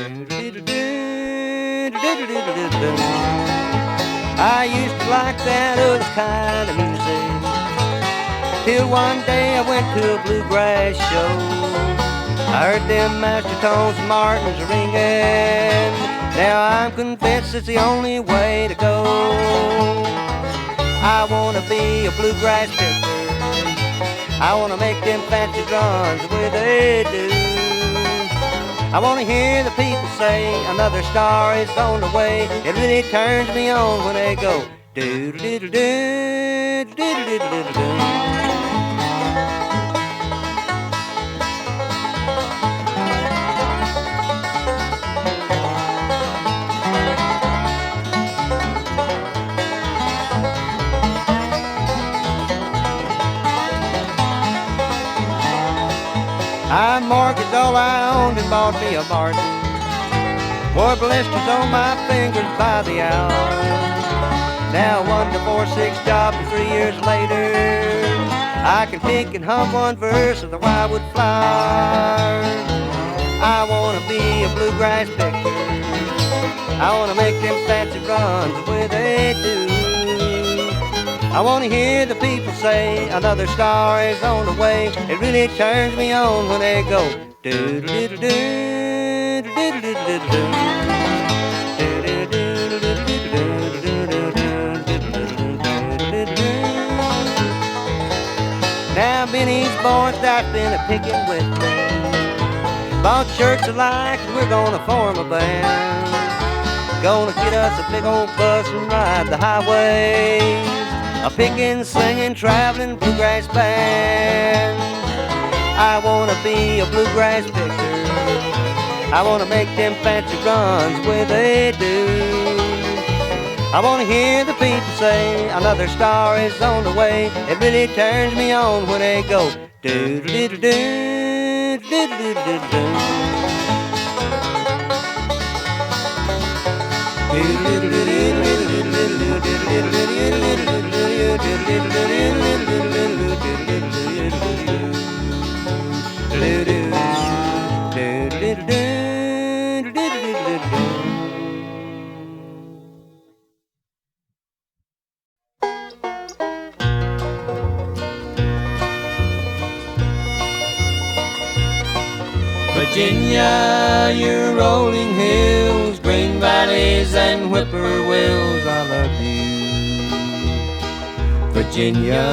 I used to like that other kind of music, till one day I went to a bluegrass show. I heard them master tones and Martins ringing. Now I'm convinced it's the only way to go. I wanna be a bluegrass picker. I wanna make them fancy drums the way they do. I wanna hear the people say another star is on the way. It really turns me on when they go do-do-do-do-do, do-do-do-do-do-do. I mortgaged all I owned and bought me a Martin. Wore blisters on my fingers by the hour. Now 1 to 4-6 job, and 3 years later I can pick and hum one verse of the wildwood flower. I wanna be a bluegrass picker. I wanna make them fancy runs the way they do. I wanna hear the people say another star is on the way. It really turns me on when they go do-do-do-do-do, do-do-do-do-do. Now Benny's boys that's been a-picking with me. Bought shirts alike and we're gonna form a band. Gonna get us a big old bus and ride the highways, a picking, singing, traveling bluegrass band. I wanna be a bluegrass picker. I wanna make them fancy runs the way they do. I wanna hear the people say another star is on the way. It really turns me on when they go do-do-do-do-do, do-do-do-do-do. Virginia, your rolling hills, green valleys and whippoorwills, I love you. Virginia,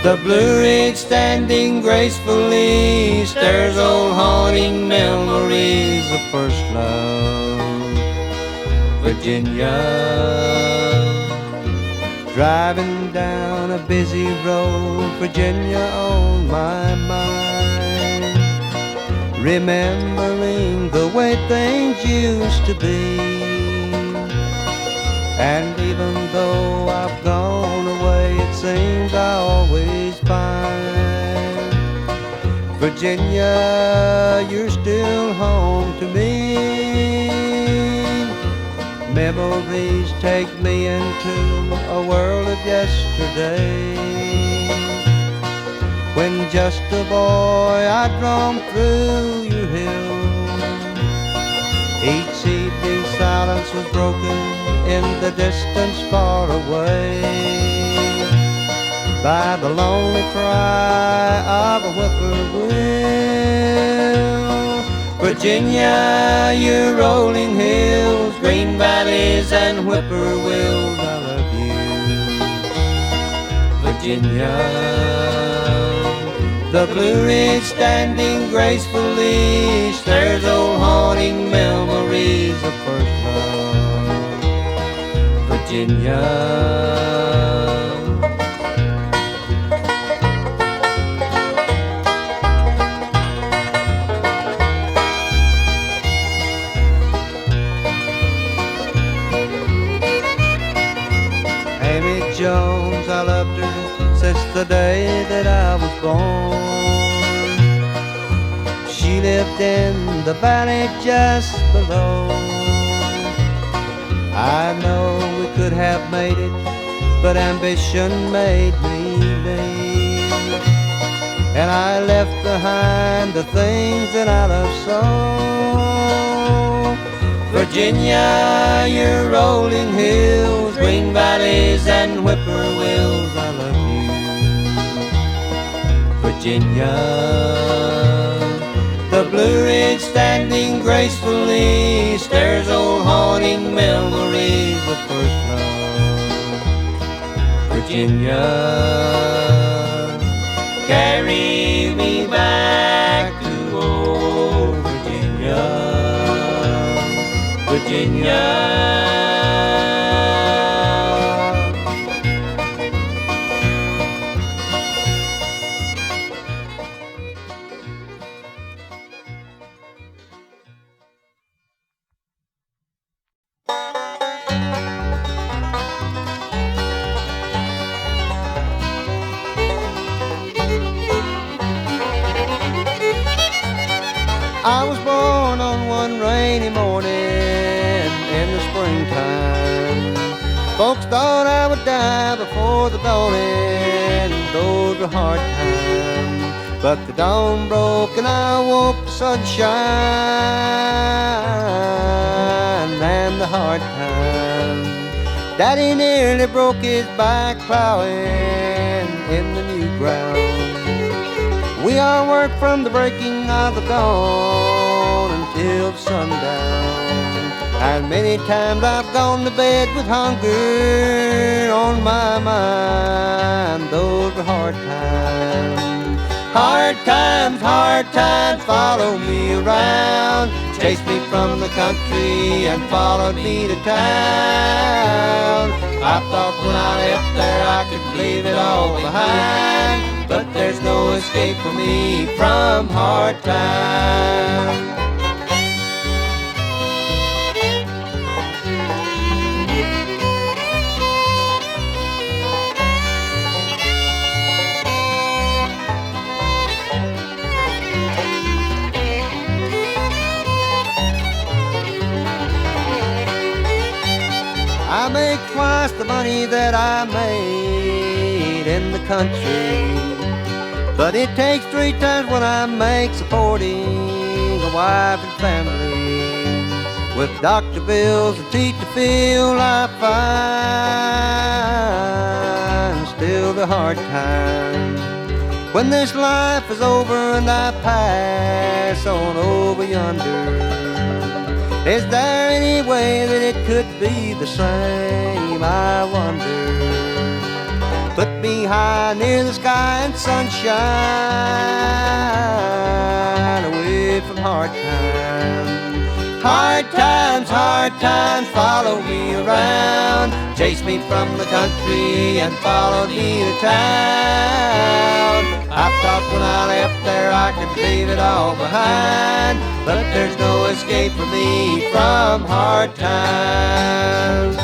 the Blue Ridge standing gracefully stirs old haunting memories of first love. Virginia, driving down a busy road, Virginia on my mind, remembering the way things used to be. And even though I've gone away, it seems I always find Virginia, you're still home to me. Memories take me into a world of yesterday, when just a boy I'd roam through your hills. Each evening silence was broken in the distance far away by the lonely cry of a whippoorwill. Virginia, your rolling hills, green valleys and whippoorwills, I love you. Virginia, the Blue Ridge standing gracefully stirs old haunting memories of first love. Virginia, Amy Jones, I loved her since the day that I was born. She lived in the valley just below. I know we could have made it, but ambition made me leave. And I left behind the things that I love so. Virginia, your rolling hills, green valleys and whippoorwills, I love you. Virginia, the Blue Ridge standing gracefully stirs old haunting memories of first love. Virginia, carry me back to old Virginia. Virginia. I was born on one rainy morning in the springtime. Folks thought I would die before the dawning. Those were hard times. But the dawn broke and I woke the sunshine and the hard times. Daddy nearly broke his back plowing in the new ground. We all work from the breaking of the dawn until sundown. And many times I've gone to bed with hunger on my mind. Those were hard times. Hard times follow me around. Chased me from the country and followed me to town. I thought when I left there I could leave it all behind. But there's no escape for me from hard times. I make twice the money that I made in the country, but it takes 3 times what I make supporting a wife and family. With doctor bills and teeth to fill, I find still the hard times. When this life is over and I pass on over yonder, is there any way that it could be the same, I wonder? Put me high near the sky and sunshine, away from hard times. Hard times follow me around. Chased me from the country and followed me to town. I thought when I left there I could leave it all behind, but there's no escape for me from hard times.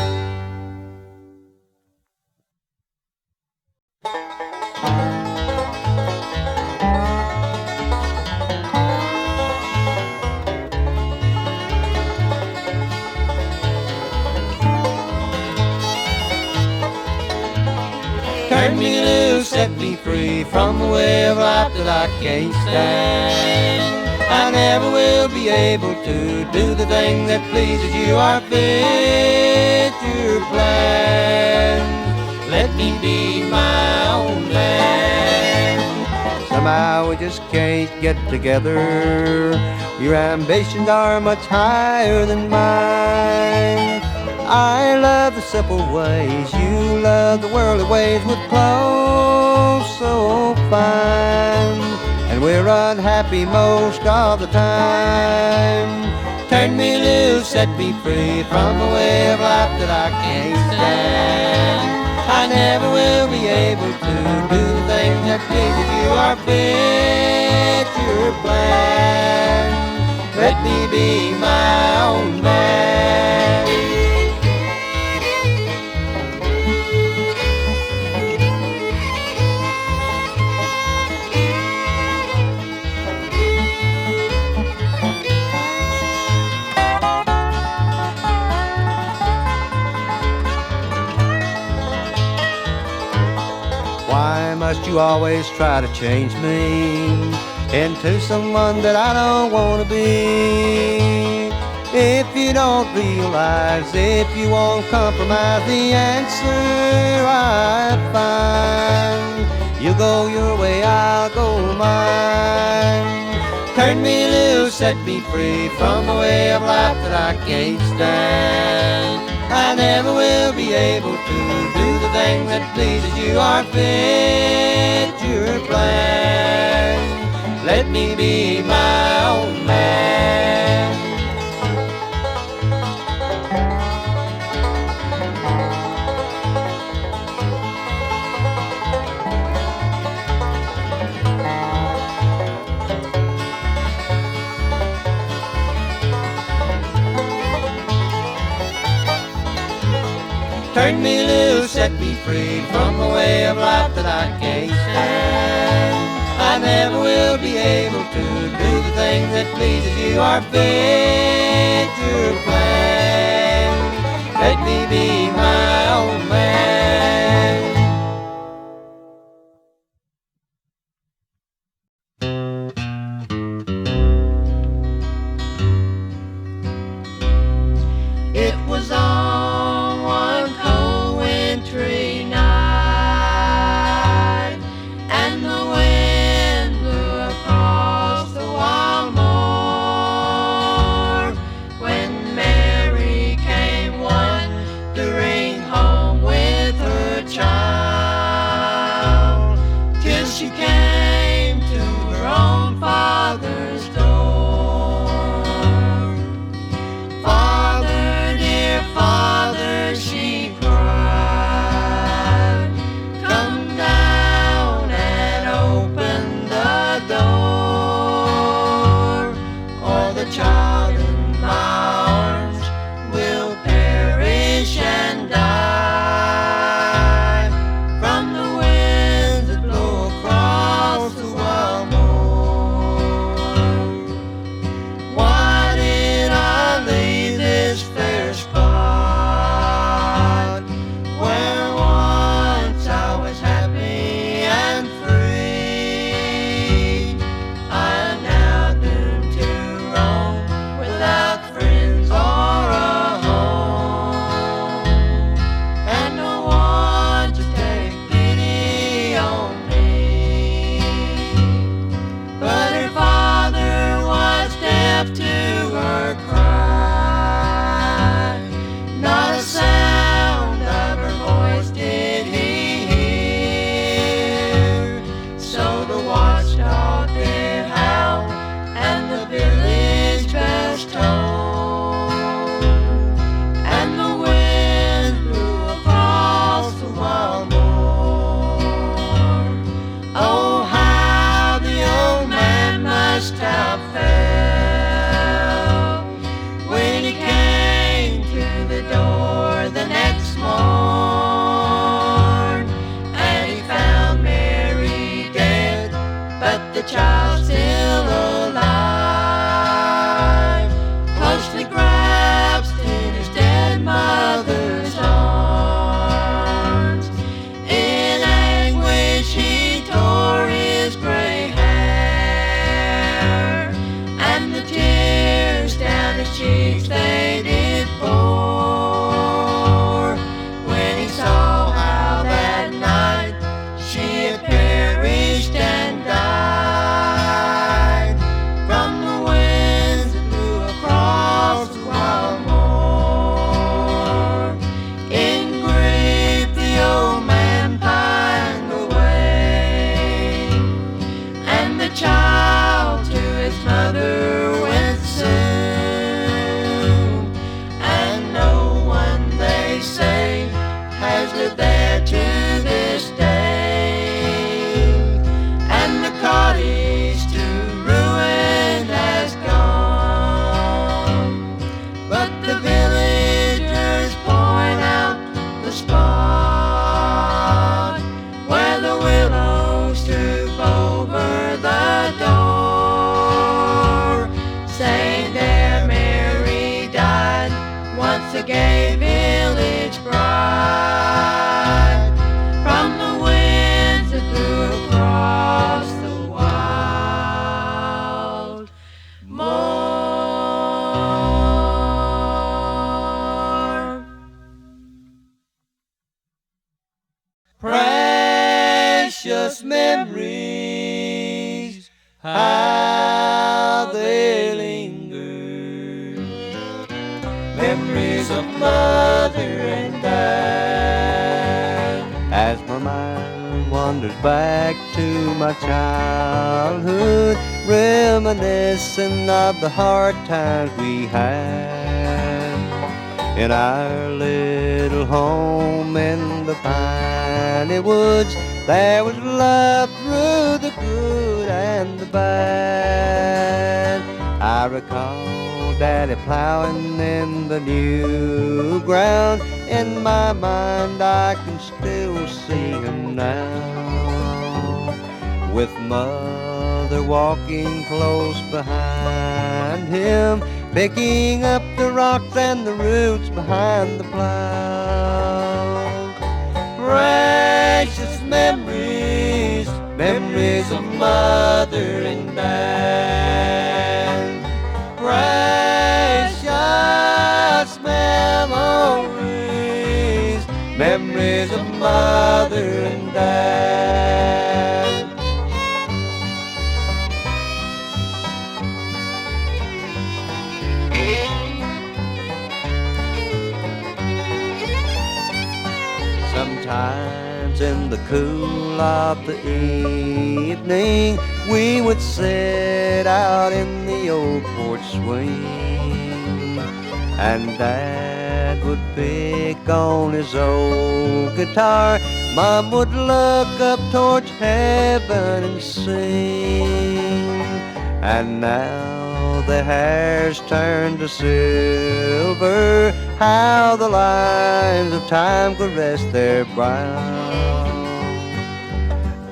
Turn me loose, set me free from the way of life that I can't stand. I never will be able to do the thing that pleases you or fit your plans. Let me be my own man. Somehow we just can't get together. Your ambitions are much higher than mine. I love the simple ways, you love the worldly ways with clothes so fine. And we're unhappy most of the time. Turn me loose, set me free from a way of life that I can't stand. I never will be able to do the things that pleases you or fit your plan. Let me be my own man. Why must you always try to change me into someone that I don't want to be? If you don't realize, if you won't compromise, the answer I find. You go your way, I'll go mine. Turn me loose, set me free from a way of life that I can't stand. I never will be able to do the thing that pleases you or fit your plan. Let me be my own man. Turn me loose, set me free from a way of life that I can't stand. I never will be able to do the things that pleases you or fit your plan. Let me be my own man. It was on one cold wintry night, and the wind blew across the wild moor, when Mary came wandering home with her child, till she came to her own father's door. Father, dear Father, she cried, come down and open the door, or the child in my arms will perish and die from the winds that blow across the wild moor. Why did I leave this fair spot, where once I was happy and free? I am now doomed to roam without friends or a home, and no one to take pity on me. But her father was deaf to her cry, not a sound of her voice did he hear. So the watchdog did howl, and the village bells tolled, and the wind blew across the wild moor. Oh, how the old man must have felt when he came to the door the next morn, and he found Mary dead, but the child still alive, closely grasped in his dead mother's arms. In anguish he tore his gray hair, and the tears down his cheeks they did pour, when he saw how that night she had perished and died from the winds that blew across the wild moor. In grief the old man pined away, and the child to his mother went soon, and no one, they say, has lived there to this day, and the cottage to ruin has gone. But the villagers point out the spot where the willows stoop over the door, saying there Mary died, once a gay village bride, from the winds that blew across the wild moor. precious memories, how they linger. Memories of mother and dad. As my mind wanders back to my childhood, reminiscing of the hard times we had in our little home in the piney woods. There was love through the good and the bad. I recall Daddy plowing in the new ground. In my mind I can still see him now, with Mother walking close behind him, picking up the rocks and the roots behind the plow. Precious memories, memories of mother and dad. Precious memories, memories of mother and dad. Sometimes in the cool of the evening, we would sit out in the old porch swing, and Dad would pick on his old guitar. Mom would look up towards heaven and sing. And now the hair's turned to silver, how the lines of time caress their brow.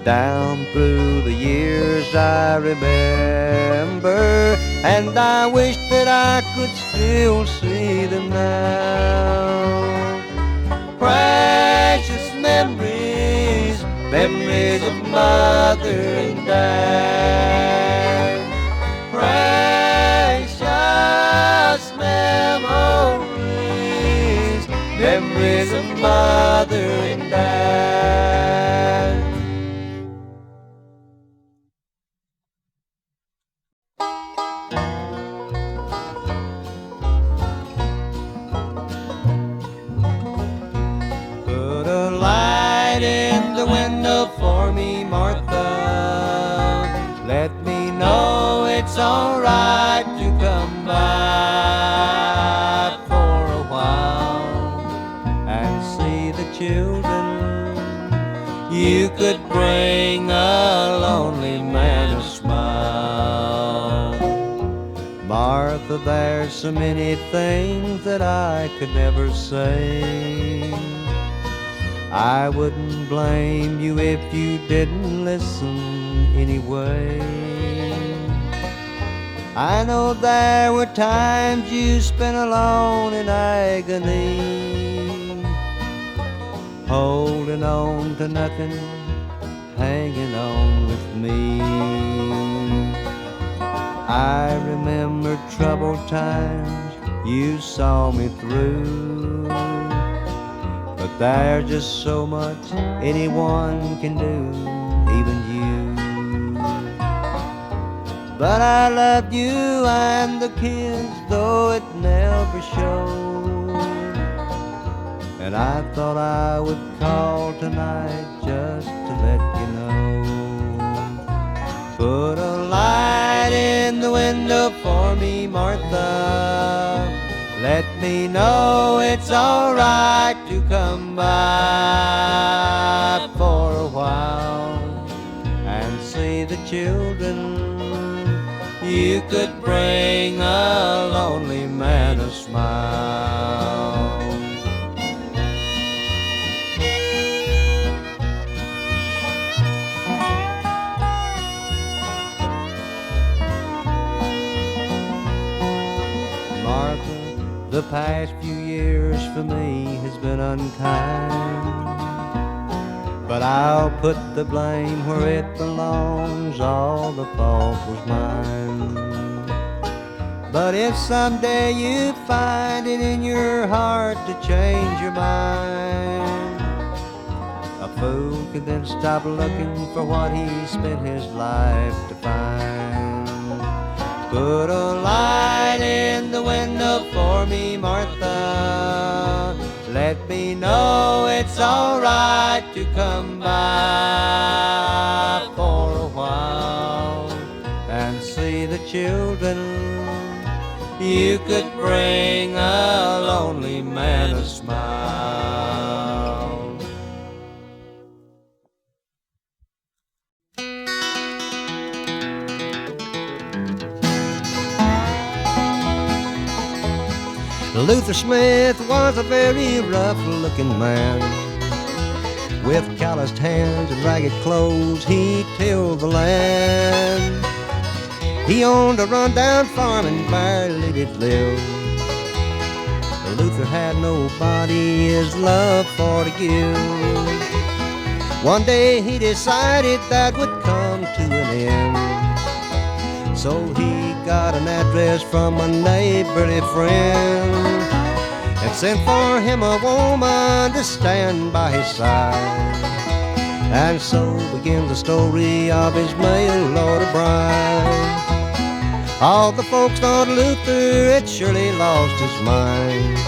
Down through the years I remember, and I wish that I could still see them now. Precious memories, memories of mother and dad. Precious memories, memories of mother and dad. Put a light in the window for me, Martha. Let me know it's alright to come by for a while and see the children. You could bring a lonely man a smile. Martha, there's so many things that I could never say. I wouldn't blame you if you didn't listen anyway. I know there were times you spent alone in agony, holding on to nothing, hanging on with me. I remember troubled times you saw me through, but there's just so much anyone can do, even you. But I loved you and the kids, though it never showed. And I thought I would call tonight just to let you know. Put a light in the window for me, Martha. Let me know it's alright to come by for a while and see the children. You could bring a lonely man a smile. Martha, the past few years for me has been unkind, but I'll put the blame where it belongs, all the fault was mine. But if someday you find it in your heart to change your mind, fool could then stop looking for what he spent his life to find. Put a light in the window for me, Martha. Let me know it's all right to come by for a while and see the children. You could bring a lonely man a smile. Luther Smith was a very rough-looking man. With calloused hands and ragged clothes, he tilled the land. He owned a run-down farm and barely did live. But Luther had nobody his love for to give. One day he decided that would come to an end. So he got an address from a neighborly friend and sent for him a woman to stand by his side. And so begins the story of his mail-order bride. All the folks thought Luther had surely lost his mind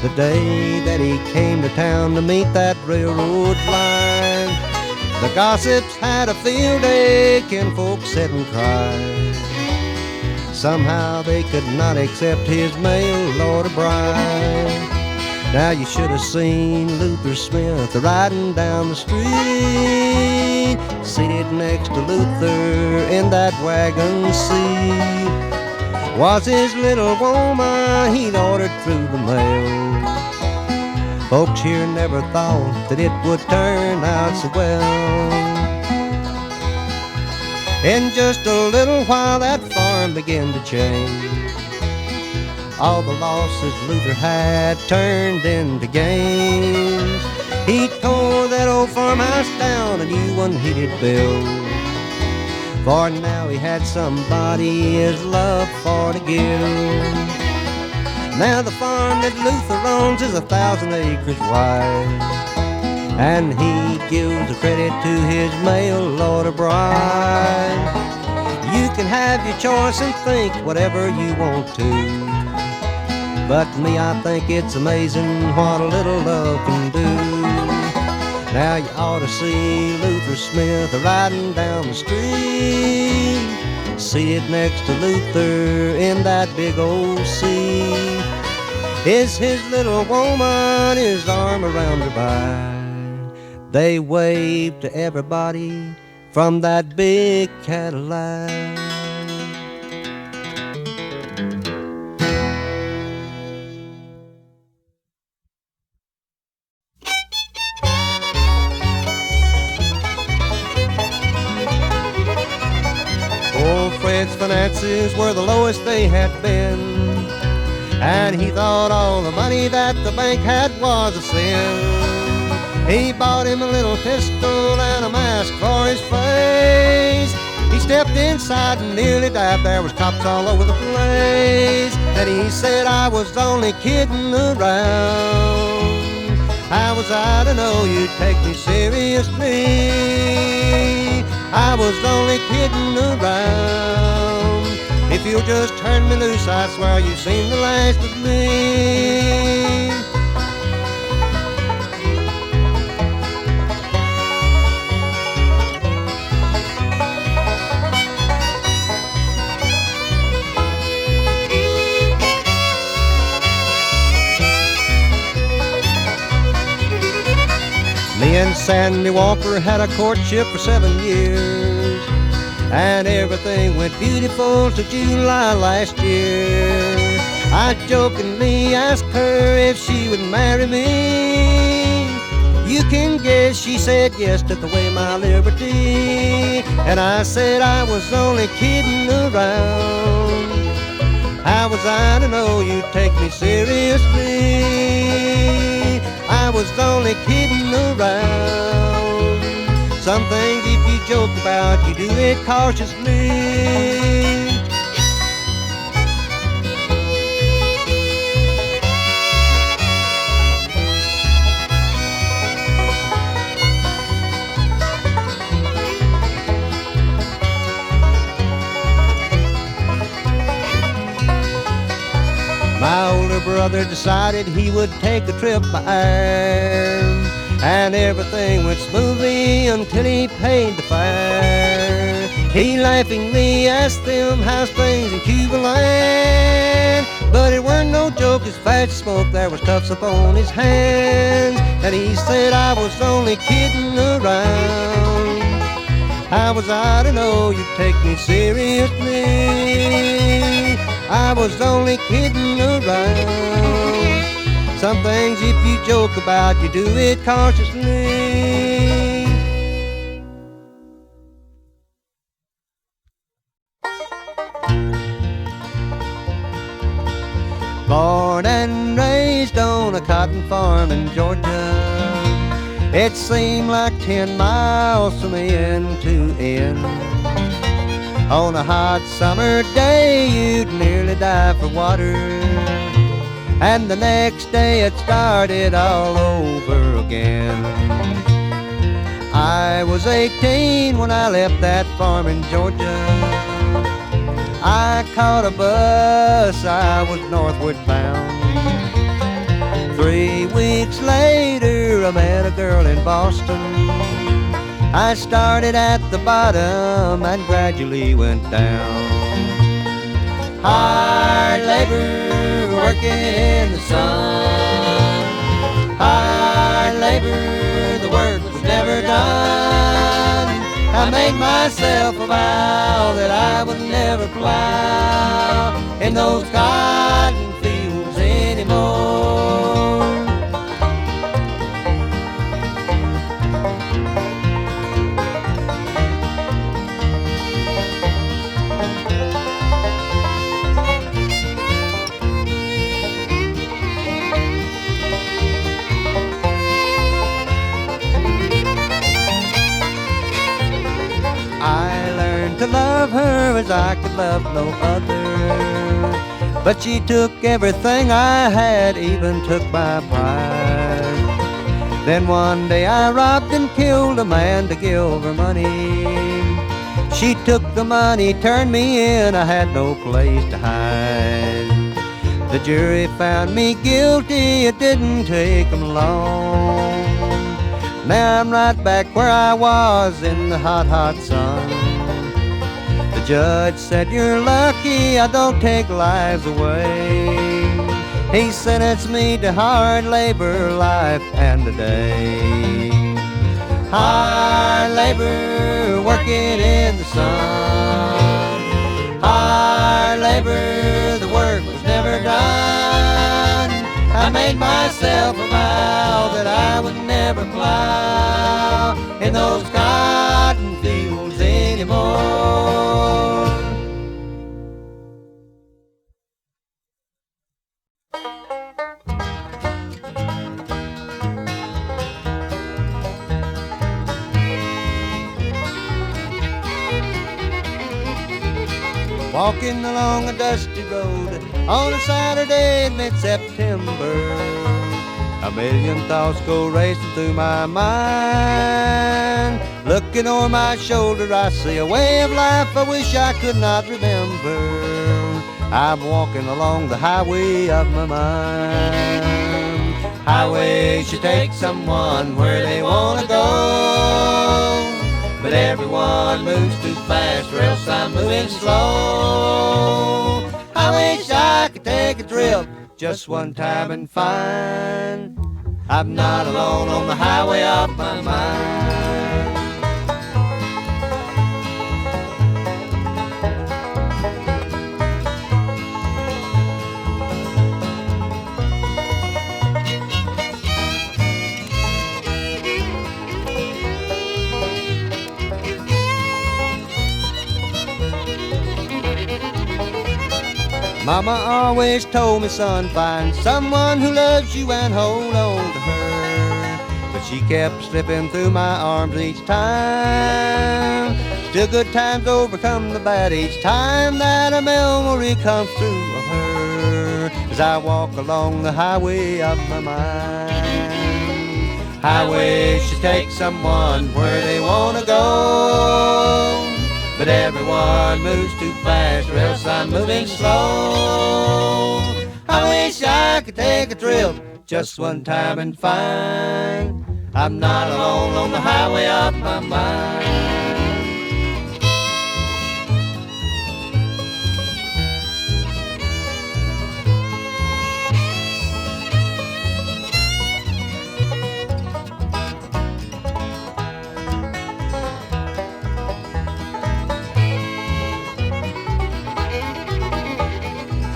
the day that he came to town to meet that railroad line. The gossips had a field day, kinfolk sat and cried. Somehow they could not accept his mail-order bride. Now you should have seen Luther Smith riding down the street, seated next to Luther in that wagon seat was his little woman he'd ordered through the mail. Folks here never thought that it would turn out so well. In just a little while that farm began to change. All the losses Luther had turned into gains. He tore that old farmhouse down, a new one he did build. For now he had somebody his love for to give. Now the farm that Luther owns is 1,000 acres wide, and he gives the credit to his mail-order bride. You can have your choice and think whatever you want to, but me, I think it's amazing what a little love can do. Now you ought to see Luther Smith riding down the street, seated next to Luther in that big old seat. Is his little woman, his arm around her by. They wave to everybody from that big Cadillac. Old Fred's finances were the lowest they had been, and he thought all the money that the bank had was a sin. He bought him a little pistol and a mask for his face. He stepped inside and nearly died. There was cops all over the place. And he said, I was only kidding around. How was I to know you'd take me seriously? I was only kidding around. If you'll just turn me loose, I swear you've seen the last of me. Me and Sandy Walker had a courtship for 7 years, and everything went beautiful till July last year. I jokingly asked her if she would marry me. You can guess she said yes, took away my liberty. And I said I was only kidding around. How was I to know you'd take me seriously? I was only kidding around. Some things if you joke about, you do it cautiously. My older brother decided he would take a trip by air, and everything went smoothly until he paid the fare. He laughingly asked them how's things in Cuban land, but it weren't no joke, as fast as smoke there was cuffs upon his hands. And he said, I was only kidding around. How was I to know you'd take me seriously? I was only kidding around. Some things if you joke about, you do it cautiously. Born and raised on a cotton farm in Georgia, it seemed like 10 miles from end to end. On a hot summer day, you'd nearly die for water, and the next day it started all over again. I was 18 when I left that farm in Georgia. I caught a bus, I was northward bound. 3 weeks later, I met a girl in Boston. I started at the bottom and gradually went down. Hard labor, working in the sun. Hard labor, the work was never done. I made myself a vow that I would never plow in those cotton fields anymore. To love her as I could love no other, but she took everything I had, even took my pride. Then one day I robbed and killed a man to give her money. She took the money, turned me in, I had no place to hide. The jury found me guilty, it didn't take them long. Now I'm right back where I was in the hot, hot sun. The judge said, you're lucky I don't take lives away. He sentenced me to hard labor, life and a day. Hard labor, working in the sun. Hard labor, the work was never done. I made myself a vow that I would never plow in those cotton fields anymore. Walking along a dusty road on a Saturday in mid-September, a million thoughts go racing through my mind. Looking over my shoulder, I see a way of life I wish I could not remember. I'm walking along the highway of my mind. Highway should take someone where they want to go, but everyone moves too fast, or else I'm moving slow. I wish I could take a trip just one time and find I'm not alone on the highway of my mind. Mama always told me, son, find someone who loves you and hold on to her. But she kept slipping through my arms each time. Still good times overcome the bad each time that a memory comes through of her. As I walk along the highway of my mind. Highway should take someone where they want to go, but everyone moves too fast, or else I'm moving slow. I could take a trip just one time and find I'm not alone on the highway of my mind.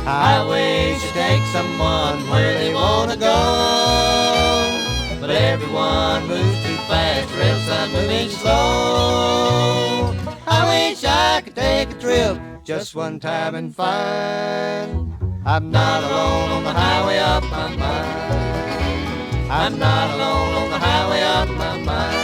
Highways should take someone where they want to go, but everyone moves too fast or else I'm moving slow. I wish I could take a trip just one time and find I'm not alone on the highway of my mind. I'm not alone on the highway of my mind.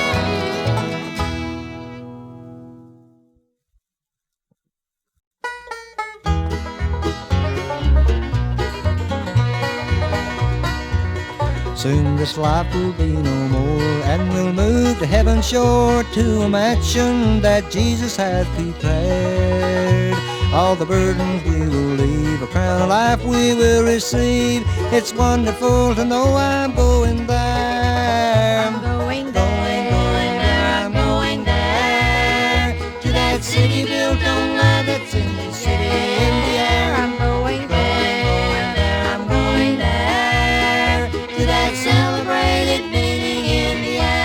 Soon this life will be no more, and we'll move to heaven's shore, to a mansion that Jesus has prepared. All the burdens we will leave, a crown of life we will receive. It's wonderful to know I'm going there. I'm going there, I'm going there, to that city built on land that's in the city in the air. I'm going there, I'm going there, to that celebrated meeting in the air.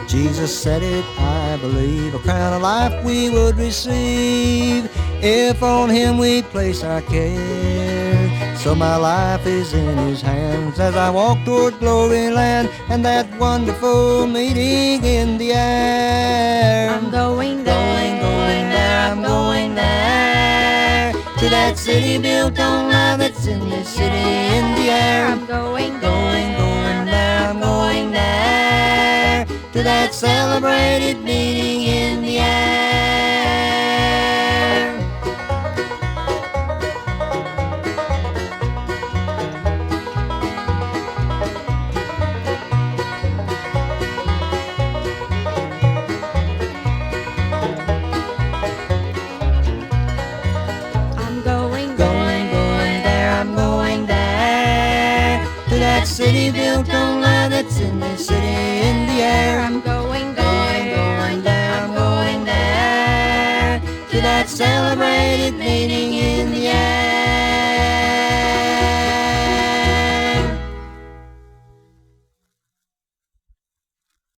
Jesus said it, I believe, a crown of life we would receive if on him we place our care. So my life is in his hands as I walk toward glory land and that wonderful meeting in the air. I'm going there, I'm going there, to that city built on love that's in the city in the air. I'm going there, I'm going there, to that celebrated meeting in the air. I'm going there, I'm going there, to that city built on land that's in the city in the air. I'm going there, I'm going there, to that celebrated meeting in the air.